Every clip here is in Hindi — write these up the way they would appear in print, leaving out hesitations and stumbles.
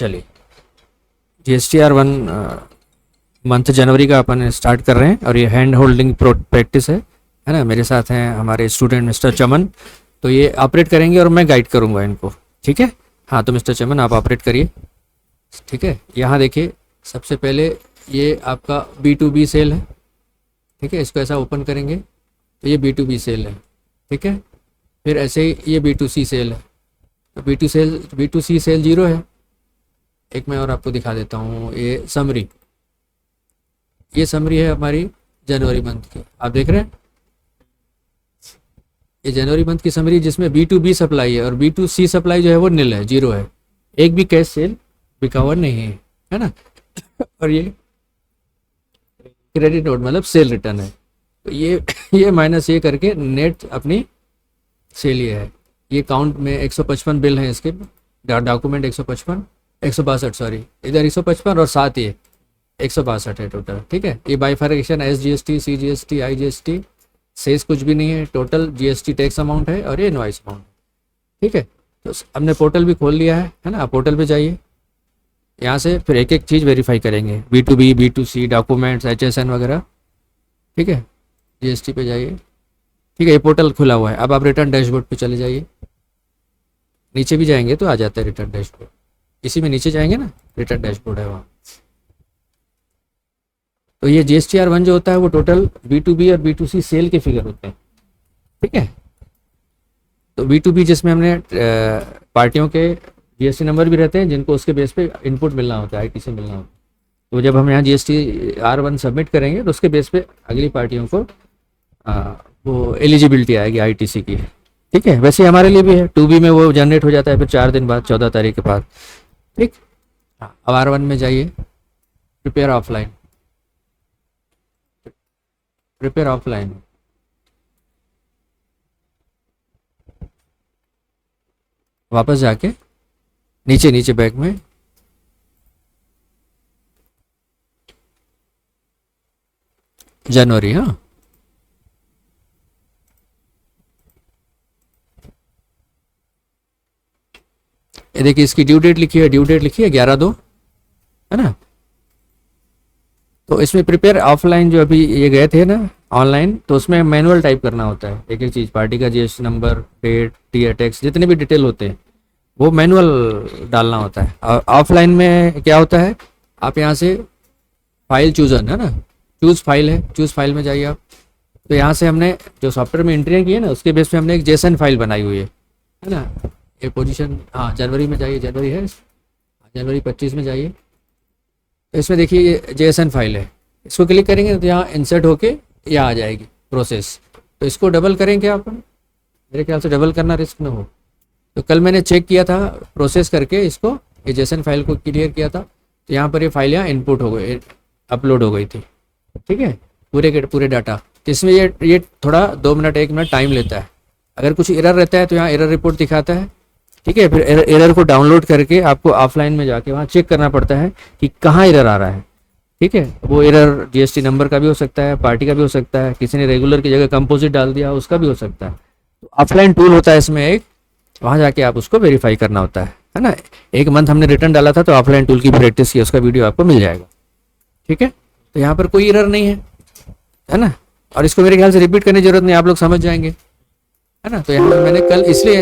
चलिए GSTR 1 मंथ जनवरी का अपन स्टार्ट कर रहे हैं और ये हैंड होल्डिंग प्रैक्टिस है ना। मेरे साथ हैं हमारे स्टूडेंट मिस्टर चमन, तो ये ऑपरेट करेंगे और मैं गाइड करूँगा इनको, ठीक है। हाँ, तो मिस्टर चमन आप ऑपरेट करिए, ठीक है। यहाँ देखिए, सबसे पहले ये आपका B2B सेल है, ठीक है। इसको ऐसा ओपन करेंगे तो ये B2B सेल है, ठीक है। फिर ऐसे ही ये B2C सेल है, तो B2C सेल 0 है। एक मैं और आपको दिखा देता हूँ, ये समरी है हमारी जनवरी मंथ की, आप देख रहे हैं। ये जनवरी मंथ की समरी जिसमें B2B सप्लाई है और B2C सप्लाई जो है वो नील है, 0 है। एक भी कैश सेल बिका हुआ नहीं है, है ना। और ये क्रेडिट नोट मतलब सेल रिटर्न है, तो ये माइनस ये करके नेट अपनी सेल ये है। ये काउंट में 155 बिल हैं इसके, डॉक्यूमेंट 162 सॉरी, इधर 155 और साथ ये 162 है टोटल, ठीक है। ये bifurcation SGST, CGST, IGST cess कुछ भी नहीं है, टोटल GST टैक्स अमाउंट है और ये इनवॉइस अमाउंट, ठीक है। तो हमने पोर्टल भी खोल लिया है ना। आप पोर्टल पे जाइए, यहाँ से फिर एक एक चीज़ वेरीफाई करेंगे, B2B, B2C, डॉक्यूमेंट्स, HSN वगैरह, ठीक है। GST पे जाइए, ठीक है। ये पोर्टल खुला हुआ है। अब आप रिटर्न डैशबोर्ड पे चले जाइए, नीचे भी जाएंगे तो आ जाता है रिटर्न डैशबोर्ड, इसी में नीचे जाएंगे ना, रिटर्न डैशबोर्ड है वहाँ। तो ये GSTR 1 जो होता है वो टोटल B2B और B2C सेल के फिगर होते हैं, ठीक है। तो B2B जिसमें हमने पार्टियों के GST नंबर भी रहते हैं जिनको उसके बेस पे इनपुट मिलना होता है, IT से मिलना होता है। तो जब हम यहाँ GSTR 1 सबमिट करेंगे तो उसके बेस पे अगली पार्टियों को वो एलिजिबिलिटी आएगी ITC की, ठीक है। वैसे हमारे लिए भी है, 2B में वो जनरेट हो जाता है फिर 4 दिन बाद, 14 तारीख के बाद, ठीक। अब R1 में जाइए, प्रिपेयर ऑफलाइन, वापस जाके नीचे बैक में जनवरी, हाँ ये देखिए, इसकी ड्यू डेट लिखी है 11/2, है ना। तो इसमें प्रिपेयर ऑफलाइन जो अभी ये गए थे ना ऑनलाइन, तो उसमें मैनुअल टाइप करना होता है एक एक चीज़, पार्टी का GST number, date, tier tax, जितने भी डिटेल होते हैं वो मैनुअल डालना होता है। और ऑफलाइन में क्या होता है, आप यहाँ से फाइल चूजन है ना, चूज़ फाइल में जाइए आप। तो यहाँ से हमने जो सॉफ्टवेयर में एंट्रियाँ की है ना, उसके बेस पे हमने एक JSON फाइल बनाई हुई है ना। ये पोजीशन, हाँ जनवरी में जाइए, जनवरी है, जनवरी 25 में जाइए। तो इसमें देखिए ये JSON फाइल है, इसको क्लिक करेंगे तो यहाँ इंसर्ट होके यहाँ आ जाएगी प्रोसेस। तो इसको डबल करें क्या अपन, मेरे ख्याल से डबल करना रिस्क ना हो। तो कल मैंने चेक किया था प्रोसेस करके इसको, ये JSON फाइल को क्लियर किया था, तो यहाँ पर ये फाइल यहाँ इनपुट हो गई, अपलोड हो गई थी, ठीक है, पूरे डाटा। तो इसमें ये थोड़ा 2 मिनट 1 मिनट टाइम लेता है। अगर कुछ एरर रहता है तो यहाँ एरर रिपोर्ट दिखाता है, ठीक है। फिर एरर को डाउनलोड करके आपको ऑफलाइन में जाके वहाँ चेक करना पड़ता है कि कहाँ एरर आ रहा है, ठीक है। वो एरर GST नंबर का भी हो सकता है, पार्टी का भी हो सकता है, किसी ने रेगुलर की जगह कंपोजिट डाल दिया उसका भी हो सकता है। तो ऑफलाइन टूल होता है इसमें एक, वहाँ जाके आप उसको वेरीफाई करना होता है ना। 1 मंथ हमने रिटर्न डाला था तो ऑफलाइन टूल की प्रैक्टिस की, उसका वीडियो आपको मिल जाएगा, ठीक है। तो यहाँ पर कोई एरर नहीं है ना, और इसको मेरे ख्याल से रिपीट करने की जरूरत नहीं, आप लोग समझ जाएंगे, है ना। तो यहाँ पर मैंने कल इसलिए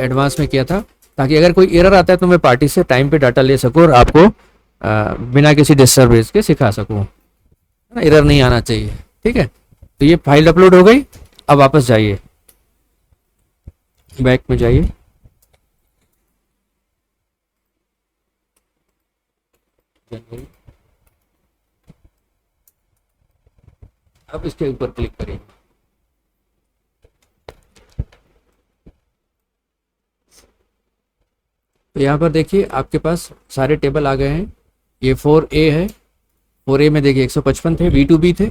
एडवांस में किया था ताकि अगर कोई एरर आता है तो मैं पार्टी से टाइम पे डाटा ले सकूँ और आपको बिना किसी डिस्टर्बेंस के सिखा सकूँ, है ना। एरर नहीं आना चाहिए, ठीक है। तो ये फाइल अपलोड हो गई। अब वापस जाइए, बैक में जाइए, अब इसके ऊपर क्लिक करिए। तो यहाँ पर देखिए आपके पास सारे टेबल आ गए हैं। ये 4A है, 4A में देखिए 155 थे, B2B थे,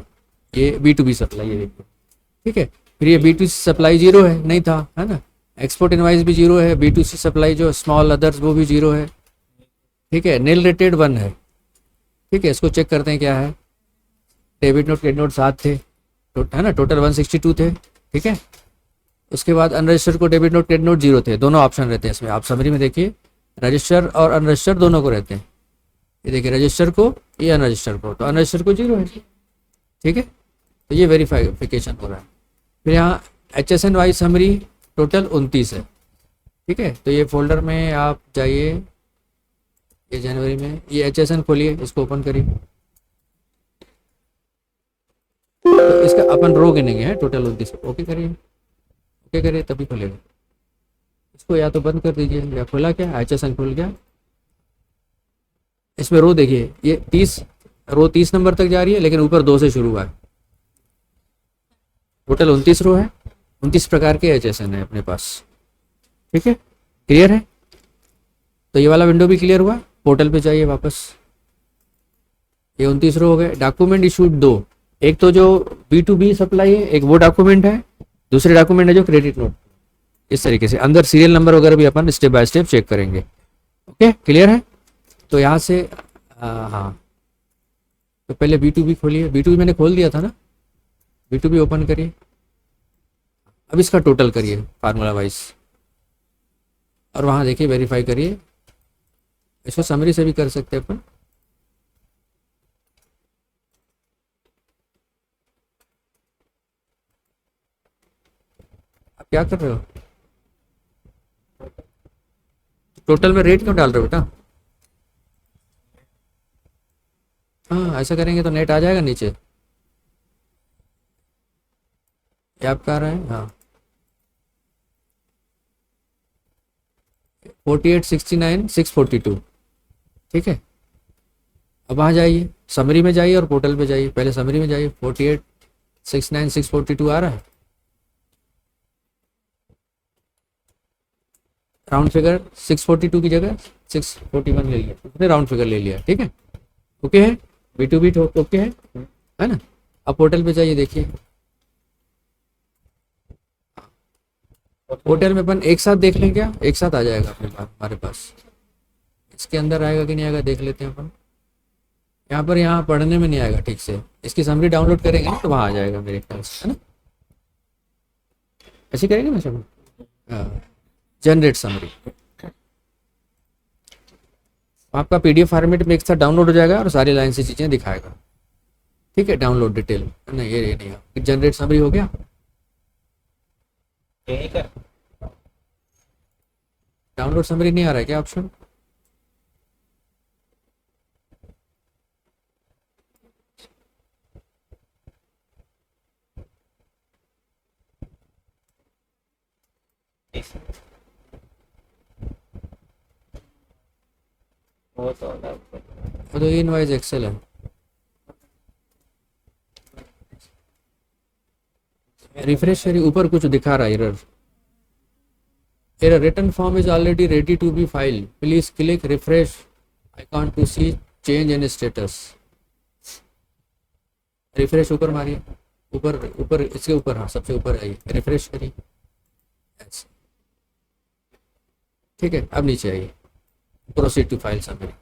ये B2B सप्लाई है देखिए, ठीक है। फिर ये B2C सप्लाई 0 है, नहीं था, है ना। एक्सपोर्ट इनवाइस भी 0 है, B2C सप्लाई जो स्मॉल अदर्स वो भी 0 है, ठीक है। नील रेटेड 1 है, ठीक है। इसको चेक करते हैं क्या है। डेबिट नोट क्रेडिट नोट 7 थे, है ना, टोटल 162 थे, ठीक है। उसके बाद अनरजिस्टर्ड को डेबिट नोट क्रेडिट नोट 0 थे, दोनों ऑप्शन रहते हैं इसमें। आप समरी में देखिए रजिस्टर और अनरजिस्टर दोनों को रहते हैं। ये देखिए रजिस्टर को, ये अनरजिस्टर को, तो अनरजिस्टर को 0 है। ठीक है, तो ये वेरीफिकेशन हो रहा है। फिर यहाँ HSN-वाई समरी टोटल 29 है। ठीक है, तो ये फोल्डर में आप जाइए, ये जनवरी में ये HSN खोलिए, इसको ओपन करिए। तो इसका अपन रो गिनेंगे हैं टोटल 29। ओके करिए, ओके करिए तभी खुलेगा। इसको या तो बंद कर दीजिए, या खुला क्या, HSN खुल गया। इसमें रो देखिए, ये 30 रो 30 नंबर तक जा रही है, लेकिन ऊपर 2 से शुरू हुआ है। टोटल 29 रो है, 29 प्रकार के HSN है अपने पास। ठीक है, क्लियर है। तो ये वाला विंडो भी क्लियर हुआ। पोर्टल पे जाइए वापस, ये 29 रो हो गए। डॉक्यूमेंट इशूड 2, एक तो जो B2B सप्लाई है, एक वो डॉक्यूमेंट है, दूसरे डॉक्यूमेंट है जो क्रेडिट नोट। इस तरीके से अंदर सीरियल नंबर वगैरह भी अपन स्टेप बाय स्टेप चेक करेंगे। ओके, क्लियर है। तो यहाँ से हाँ, तो पहले B2B खोलिए। B2B मैंने खोल दिया था ना, B2B ओपन करिए। अब इसका टोटल करिए फार्मूला वाइज, और वहाँ देखिए वेरीफाई करिए। इसको समरी से भी कर सकते हैं अपन। आप क्या कर रहे हो, टोटल में रेट क्यों डाल रहे हो बेटा। हाँ, ऐसा करेंगे तो नेट आ जाएगा नीचे। ये आप कह रहे हैं, हाँ 4869,642। ठीक है, अब वहाँ जाइए, समरी में जाइए और पोर्टल पे जाइए। पहले समरी में जाइए, 4869,642 आ रहा है। राउंड फिगर 642 की जगह 641 ले लिया, उसने राउंड फिगर ले लिया। ठीक है, ओके है। B2B ओके है ना। अब पोर्टल पे जाइए, देखिए पोर्टल में अपन एक साथ देख लें क्या, एक साथ आ जाएगा अपने पास, हमारे पास। इसके अंदर आएगा कि नहीं आएगा देख लेते हैं अपन। यहाँ पर, यहाँ पढ़ने में नहीं आएगा ठीक से। इसकी समरी डाउनलोड करेंगे ना तो वहाँ आ जाएगा मेरे ख्याल से, है ना। ऐसे करेंगे ना सब। हाँ, जनरेट समरी, आपका PDF फॉर्मेट में एक साथ डाउनलोड हो जाएगा और सारी लाइन से चीज़ें दिखाएगा। ठीक है, डाउनलोड डिटेल नहीं, ये नहीं, जनरेट समरी हो गया। डाउनलोड समरी नहीं आ रहा है क्या ऑप्शन। तो ये इनवाइस एक्सेल है। रिफ्रेश करिए, ऊपर कुछ दिखा रहा है, error return form is already ready to be file, please click refresh icon to see change in status. Refresh ऊपर मारिए, ऊपर ऊपर इसके ऊपर, हाँ सबसे ऊपर आइए, रिफ्रेश करिए। ठीक है, अब नीचे आइए, प्रोसीड टू फाइल समरी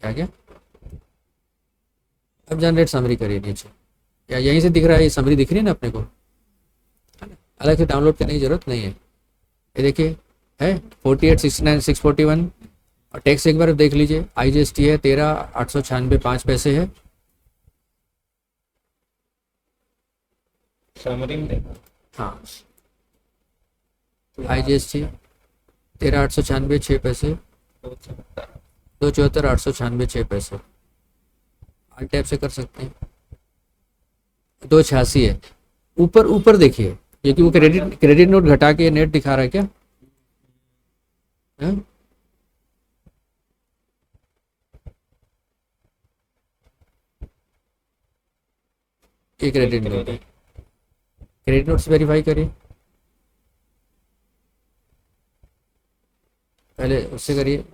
आ गया। अब जनरेट समरी करिए नीचे, या यहीं से दिख रहा है, ये समरी दिख रही है ना अपने को, अलग से डाउनलोड करने की जरूरत नहीं है। ये देखिए है 4869,641, और टैक्स एक बार देख लीजिए। IGST है 13,896.5 है। समरी में हाँ, IGST 13,896.6, 274,896.6। ऑल टैप से कर सकते हैं। 286 है। ऊपर ऊपर देखिए, क्योंकि वो क्रेडिट नोट घटा के नेट दिखा रहा है क्या है? ये क्रेडिट नोट है, क्रेडिट नोट से वेरीफाई करिए। पहले उससे करिए,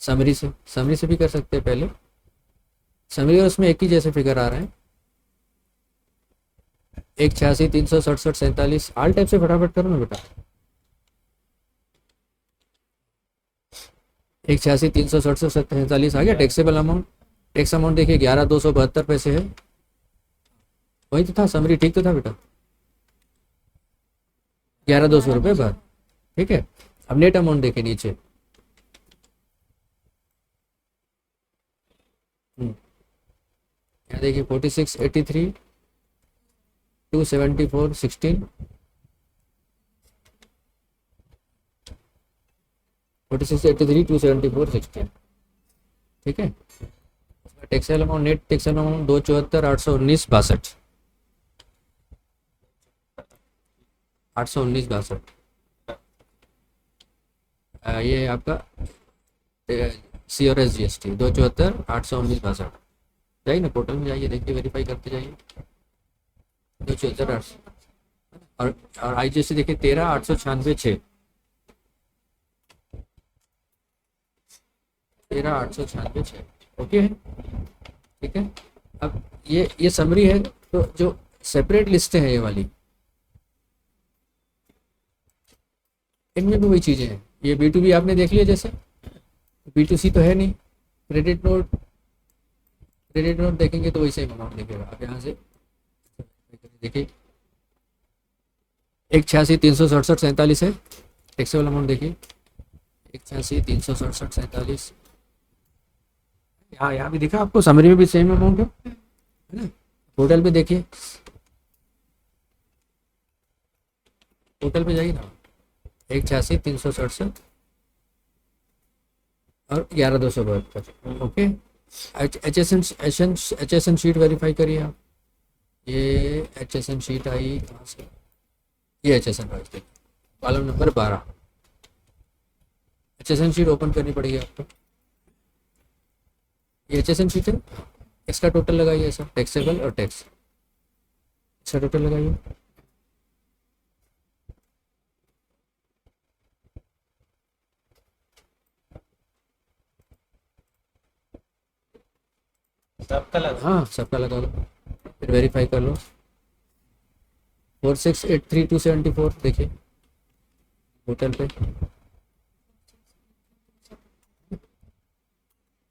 समरी से भी कर सकते हैं। पहले समरी और उसमें एक ही जैसे फिगर आ रहे हैं, 186, 367, 47। आल टाइप से फटाफट करो ना बेटा। 186, 367, 47 आ गया। टैक्सेबल अमाउंट, टैक्स अमाउंट देखिए 11,272 है। वही तो था, समरी ठीक तो था बेटा, 11,200 रुपये पर। ठीक है, अब नेट अमाउंट देखे नीचे। यहाँ देखिए 4683 274 16 4683 274 16। ठीक है, textile amount net textile amount 274 819 62 819 62। ये आपका सी और एस जी एस टी 274 819 62। जाइए ना पोर्टल में, जाइए देखिए, वेरीफाई करते जाइए। 274 8, और आई जी एस टी देखिए 13 896 6, 13 896 6। ओके है, ठीक है। अब ये समरी है, तो जो सेपरेट लिस्टें हैं ये वाली, इनमें भी वही चीज़ें हैं। ये बी टू बी आपने देख लिया, जैसे बी टू सी तो है नहीं। क्रेडिट नोट, क्रेडिट नोट देखेंगे तो वही सेम अमाउंट दिखेगा। आप यहाँ से देखिए 186 367 है टैक्सेबल अमाउंट। देखिए 186 367 यहाँ भी दिखा आपको, समरी में भी सेम अमाउंट है ना। पोर्टल पे देखिए, पोर्टल पे जाइए ना, 186 367 और 11 272। Okay, H S N sheet verify करिए आप। ये एच एस एन शीट आई कहाँ से, ये H S N column number 12। H S N sheet open करनी पड़ेगी आपको। ये एच एस एन शीट है, इसका टोटल लगाइए ऐसा, टैक्सेबल और टैक्स, इसका टोटल लगाइए। सबका लगा। हाँ सबका लगा लो, फिर वेरीफाई कर लो। 4683274 देखिए होटल पे।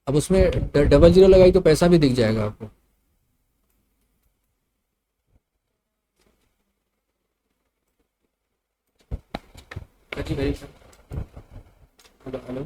अब उसमें डबल जीरो लगाई तो पैसा भी दिख जाएगा आपको। हेलो हेलो,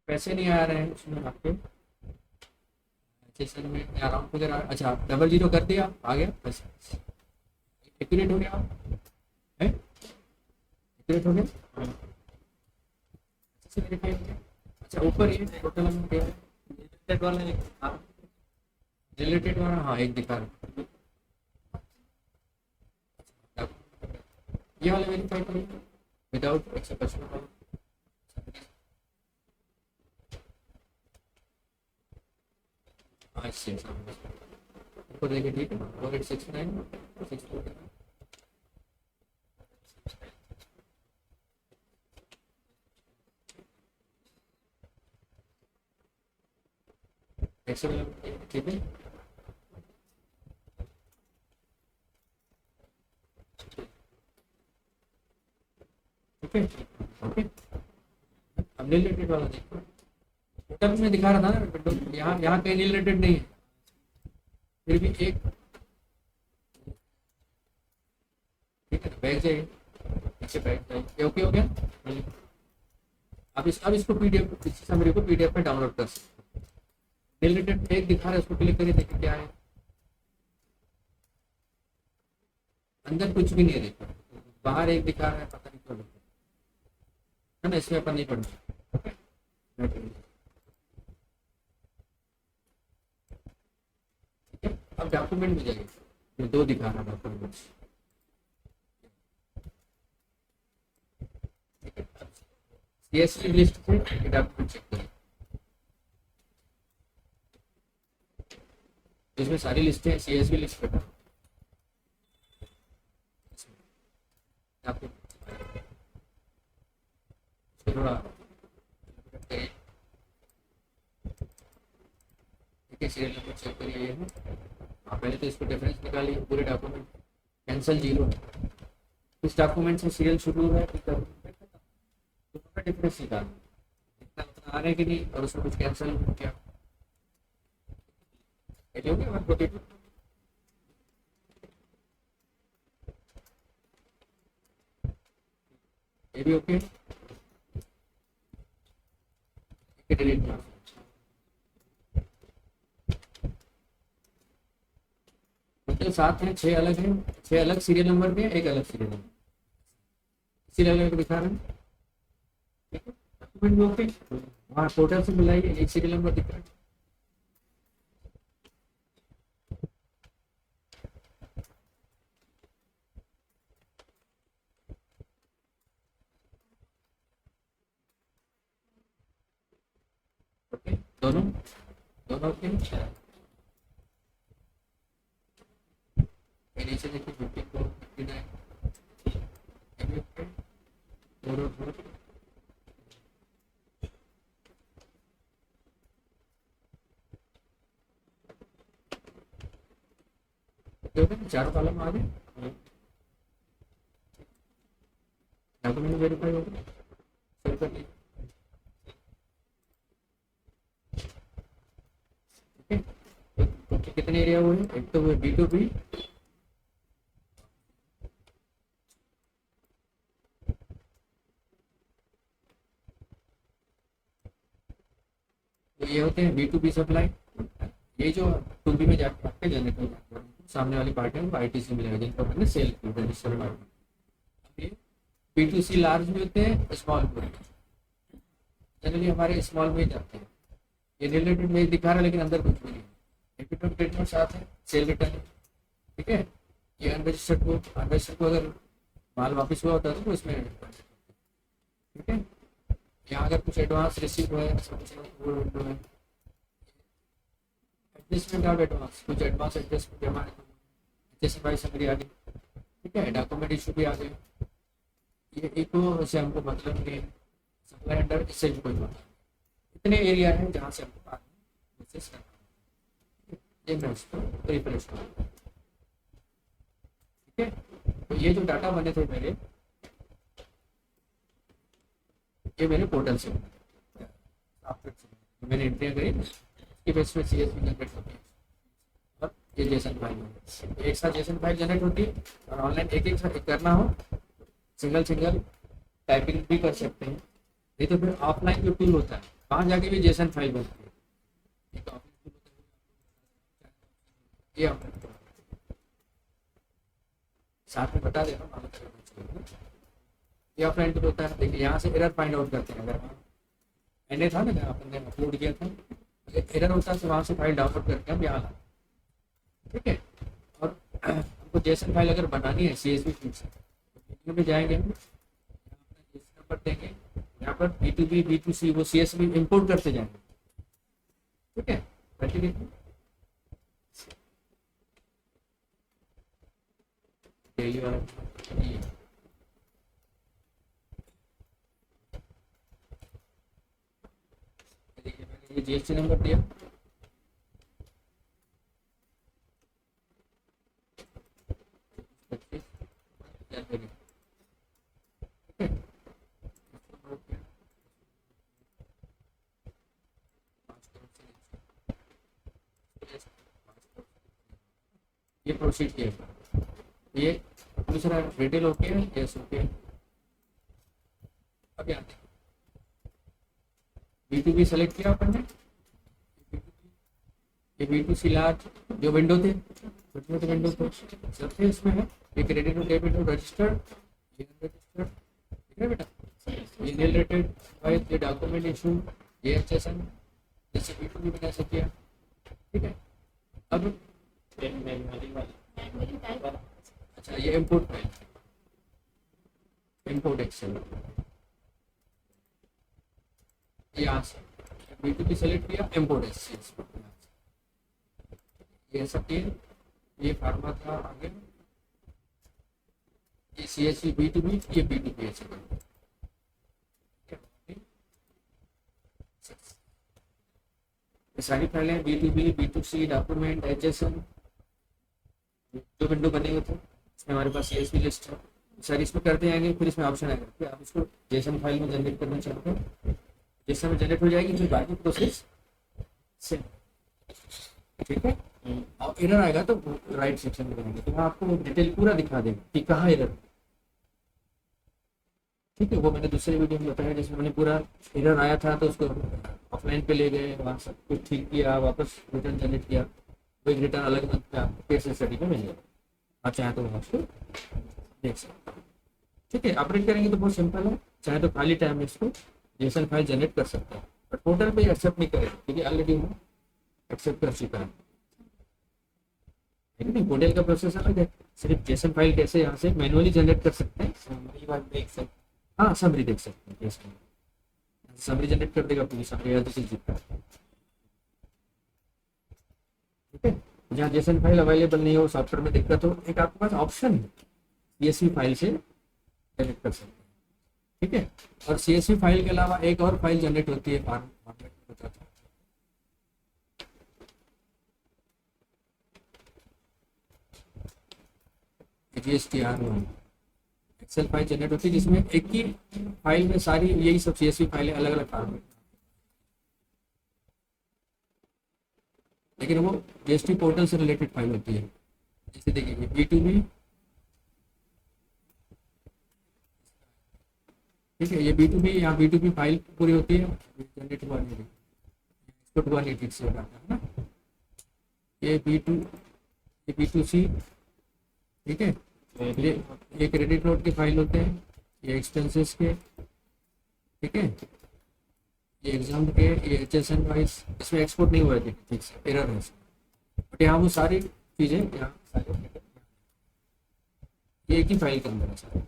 पैसे नहीं आ रहे हैं उसमें आपके सेशन में, अराउंड वगैरह। अच्छा डबल जीरो कर दिया, आ गया पैसा, एक्यूरेट हो गया है, एक्यूरेट हो गया। अच्छे से वेरीफाई किया। अच्छा ऊपर ये टोटल अमाउंट क्या है, रिलेटेड वाला एक, हाँ, रिलेटेड वाला, हाँ एक दिखा रहा है। ये वाला वेरीफाई करो विदाउट 155 वाला। हाँ सेम ऊपर देखिए, ठीक है, 4869 649। ठीक है, ओके ओके। अब रिलेटेड वाला देखो, टोटल में दिखा रहा था ना, यहाँ यहाँ कहीं रिलेटेड नहीं है, फिर भी एक, ठीक है, बैग जाइए नीचे, बैग जाइए, ये ओके हो गया। अब इसको पीडीएफ, इस समरी को पीडीएफ में डाउनलोड कर सकते हैं। रिलेटेड एक दिखा रहा है, उसको क्लिक करिए, देखिए क्या है। अंदर कुछ भी नहीं है, देखो बाहर एक दिखा रहा है, पता नहीं क्यों। है ना, इसमें अपन नहीं पढ़ना। ठीक है, अब डॉक्यूमेंट में जाइए, मैं दो दिखा रहा डॉक्यूमेंट्स। ठीक है, सीएसवी लिस्ट से डॉक्यूमेंट चेक करिए, इसमें सारी लिस्टें सीएसवी लिस्ट पे आपको थोड़ा करिए। ठीक है, सीरियल नंबर चेक करिए, ये है। हाँ, पहले तो इसको डिफरेंस निकालिए, पूरे डॉक्यूमेंट कैंसिल जीरो है, इस डॉक्यूमेंट से सीरियल शुरू हो रहा है, किस डॉक्यूमेंट पे खत्म, तो उसका डिफरेंस निकालना, इतना उतना आ रहा है कि नहीं, और उसमें कुछ कैंसिल हो क्या, ये हो गया 142। ये भी ओके, डिलीट कर। मतलब साथ में 6 अलग हैं, 6 अलग सीरियल नंबर पे, एक अलग सीरियल नंबर, सीरियल नंबर दिखा रहे हैं। ठीक है, डॉक्यूमेंट भी ओके, वहाँ पोर्टल से मिलाइए, एक सीरियल नंबर दिख रहा है। ओके, दोनों दोनों ओके। नीचे देखिए 54, 59, ये भी ओके, दोनों चारों कॉलम आ गए, डॉक्यूमेंट वेरीफाई हो गया, सेव कर लीजिए। ठीक है, तो कितने एरिया हुए हैं, एक तो वो B2B, तो ये होते हैं B2B सप्लाई। ये जो 2B में जाके आपके जनरेट हो जाते हैं, सामने वाली पार्टी है ITC मिलेगा, जिनको हमने सेल की रजिस्टर पार्टी। ये B2C लार्ज में होते हैं, स्मॉल में जनरली हमारे स्मॉल में ही जाते हैं। ये रिलेटेड में दिखा रहा है, लेकिन अंदर कुछ भी नहीं, एपिटोम स्टेटमेंट साथ है, सेल रिटर्न। ठीक है, ये अनरजिस्टर्ड को अगर माल वापस हुआ होता है तो इसमें, ठीक है, यहाँ अगर कुछ एडवांस रिसीव है, एडजस्टमेंट ऑफ एडवांस, कुछ एडवांस एडजस्टमेंट हमारे जैसे समरी आ गई। ठीक है, डॉक्यूमेंट इशू भी आ गए। ये इको से हमको मतलब नहीं, सप्लाई अंडर इससे भी कोई बात नहीं। इतने एरिया हैं जहाँ से हमको बाद में प्रोसेस करना है, ये मैं उसको रिफ्रेश करूँगा। ठीक है, तो ये जो डाटा बने थे मेरे, ये मेरे पोर्टल से मैंने एंट्रियाँ करी, इसकी बेस पे CSV जनरेट होती है, और ये जेसन फाइल, एक साथ जेसन फाइल जनरेट होती है। और ऑनलाइन एक एक साथ करना हो, सिंगल सिंगल टाइपिंग भी कर सकते हैं, नहीं तो फिर ऑफलाइन जो टूल होता है वहाँ जाके भी जेसन फाइल बनती है। एक ऑफलाइन टूल होता है, ये ऑफलाइन साथ में बता दे रहा हूँ। ये ऑफलाइन टूल होता है, देखिए यहाँ से एरर फाइंड आउट करते हैं। अगर मैंने था ना, जहाँ आपने अपलोड किया था, एरर होता है तो वहाँ से फाइल डाउनलोड करके हम यहाँ लाए। ठीक है, और हमको जेसन फाइल अगर बनानी है CSV फील्ड से, वीडियो में जाएंगे हम, जेसन नंबर देंगे, यहाँ पर B2B B2C वो CSV इंपोर्ट करते जाएंगे। ठीक है, बैठिए डेली वाला ये GST नंबर दिया, ये प्रोसीड किया, ये दूसरा रिटेल ओके है, यस ओके। अब यहाँ B2B सेलेक्ट किया अपन ने, ये B2C लार्ज जो विंडो थे, छोटे छोटे विंडो थे सब थे, इसमें है ये क्रेडिट और डेबिट और रजिस्टर्ड, ये अनरजिस्टर्ड, ठीक है बेटा, inherited by the document issue AHSN, जैसे B2B में कैसे किया, ठीक है। अब मैनुअली वाला अच्छा ये इम्पोर्ट फाइल, इम्पोर्ट एक्सेल, यहाँ से B2B सेलेक्ट किया, इम्पोर्ट एक्सेल, ये सब ये फार्मा था आगे, ये CSV B2B, ये B2B ऐसे सारी फाइलें B2B B2C डॉक्यूमेंट HSN जो विंडो बने हुए थे इसमें हमारे पास CSV लिस्ट है सारी, इसमें करते जाएंगे। फिर इसमें ऑप्शन आएगा कि आप इसको जेसन फाइल में जनरेट करना चाहते हो, जेसन में जनरेट हो जाएगी, फिर बाकी प्रोसेस सेम, ठीक है। और एरर आएगा तो राइट सेक्शन में करेंगे तो वहाँ आपको डिटेल पूरा दिखा देगा कि कहाँ एरर, ठीक है। वो मैंने दूसरे वीडियो में बताया, जिसमें मैंने पूरा एरर आया था तो उसको ऑफलाइन पे ले गए, वहाँ सब कुछ ठीक किया, वापस रिटर्न जनरेट किया, वो एक रिटर्न अलग मंथ में आपको केस स्टडी में मिल जाएगा, आप चाहें तो वहाँ उसको देख सकते हैं, ठीक है। ऑपरेट करेंगे तो बहुत सिंपल है, चाहे तो खाली टाइम में इसको जेसन फाइल जनरेट कर सकते हैं, बट पोर्टल पे एक्सेप्ट नहीं करेगा क्योंकि ऑलरेडी वो एक्सेप्ट कर चुका है, नहीं। पोर्टल का प्रोसेस अलग है, सिर्फ जेसन फाइल कैसे यहाँ से मैनुअली जनरेट कर सकते हैं, समरी बात देख सकते हाँ समरी देख सकते हैं, yes, समरी जनरेट कर देगा पूरी समरी या दूसरी चीज का, ठीक है। जहाँ जेसन फाइल अवेलेबल नहीं हो, सॉफ्टवेयर में दिक्कत हो, एक आपके पास ऑप्शन है CSV फाइल से जनरेट कर सकते हैं, ठीक है। और CSV फाइल के अलावा एक और फाइल जनरेट होती है फॉर्मेट में बताता हूँ, GSTR एक्सेल फाइल जनरेट होती है जिसमें एक ही फाइल में सारी यही सब CSV फाइलें अलग अलग फॉर्मेट, लेकिन वो GST पोर्टल से रिलेटेड फाइल होती है। जैसे देखिए B2B, ठीक है, ये B2B, यहाँ B2B फाइल पूरी होती है, जनरेट हुआ नहीं, एक्सपोर्ट हुआ नहीं ठीक से होगा, है ना। ये B2C, ठीक है, ये क्रेडिट नोट के फाइल होते हैं, ये एक्सपेंसेस के, ठीक है, ये एग्जाम के, ये HSN वाइज, इसमें एक्सपोर्ट नहीं हुआ ठीक से, एरर है, बट यहाँ वो सारी चीज़ें यहाँ सारी ये एक ही फाइल के अंदर है सारी,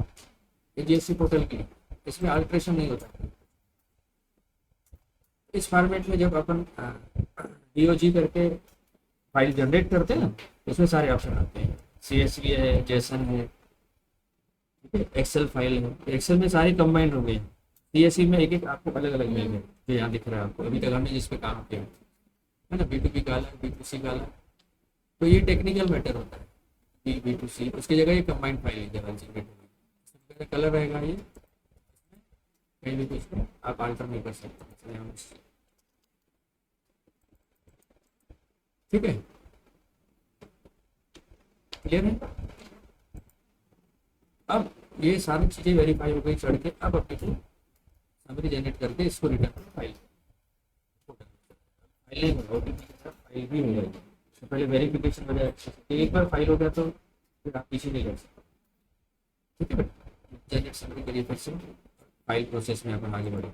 ये GST पोर्टल की, इसमें अल्ट्रेशन नहीं होता। इस फॉर्मेट में जब अपन DOG करके फाइल जनरेट करते हैं ना, इसमें सारे ऑप्शन आते हैं, CSV है, जेसन है, ठीक है, एक्सेल फाइल है, एक्सेल में सारी कंबाइंड हो गई, CSV में एक एक आपको अलग अलग मिल गए, जो यहाँ दिख रहा है आपको, अभी तक हमने जिस पे काम किया है ना, B2B का अलग, B2C का अलग, तो ये टेक्निकल मैटर होता है, B2C, उसकी जगह ये कंबाइंड फाइल जनरेट होगी, कलर रहेगा ये, कहीं भी कुछ आप आल्टर नहीं कर सकते, ठीक है, क्लियर है। अब ये सारी चीजें वेरीफाई हो गई चढ़ के, अब अपने को समरी जनरेट करके इसको रिटर्न फाइल नहीं होगा, OTP के साथ फाइल भी हो जाएगी, तो पहले वेरिफिकेशन हो जाए, एक बार फाइल हो गया तो फिर आप पीछे नहीं कर सकते, ठीक है। जनरेट समरी करिए, फिर से फाइल प्रोसेस में अपन आगे बढ़े,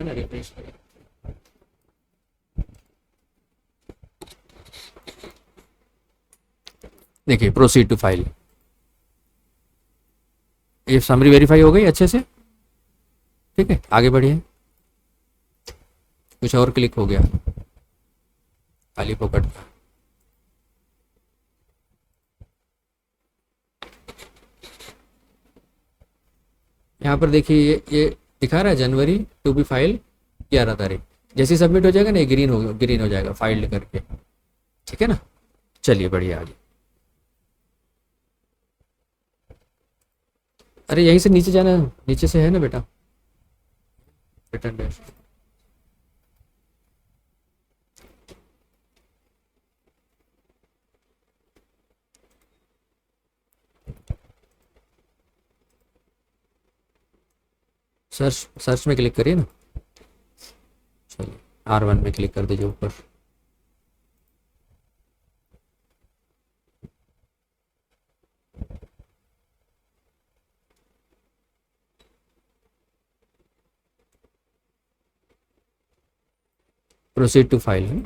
है ना, रिफ्रेश करें, देखिए प्रोसीड टू फाइल, ये समरी वेरीफाई हो गई अच्छे से, ठीक है, आगे बढ़िए, कुछ और क्लिक हो गया खाली पॉकेट का, यहाँ पर देखिए ये दिखा रहा है जनवरी टू बी फाइल 11 तारीख, जैसे सबमिट हो जाएगा ना, ये ग्रीन हो जाएगा फाइल्ड करके, ठीक है ना। चलिए बढ़िया, आगे, अरे यहीं से नीचे जाना है, नीचे से है ना बेटा, रिटर्न डैश, सर्च में क्लिक करिए ना, चलिए R1 में क्लिक कर दीजिए ऊपर, proceed to file.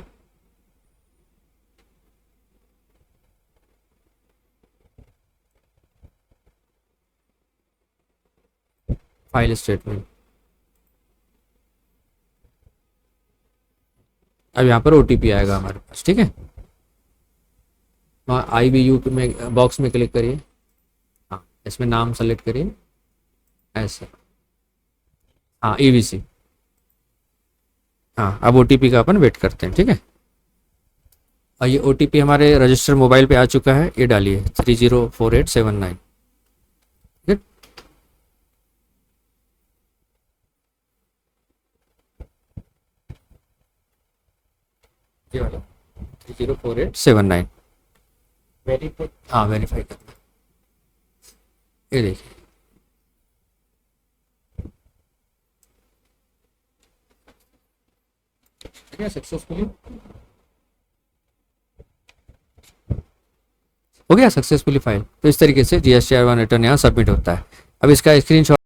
File statement. अब यहाँ पर OTP आएगा हमारे पास, ठीक है। IBU में बॉक्स में क्लिक करिए, हाँ इसमें नाम सेलेक्ट करिए ऐसे, हाँ EVC। हाँ अब OTP का अपन वेट करते हैं, ठीक है। और ये OTP हमारे रजिस्टर मोबाइल पे आ चुका है, ये डालिए 304879, ठीक है। ये वाला 304879, वेरीफाई। हाँ वेरीफाई करना। ये देखिए, ठीक है, सक्सेसफुली हो गया, सक्सेसफुली फाइल। तो इस तरीके से GSTR 1 रिटर्न यहाँ सबमिट होता है। अब इसका स्क्रीनशॉट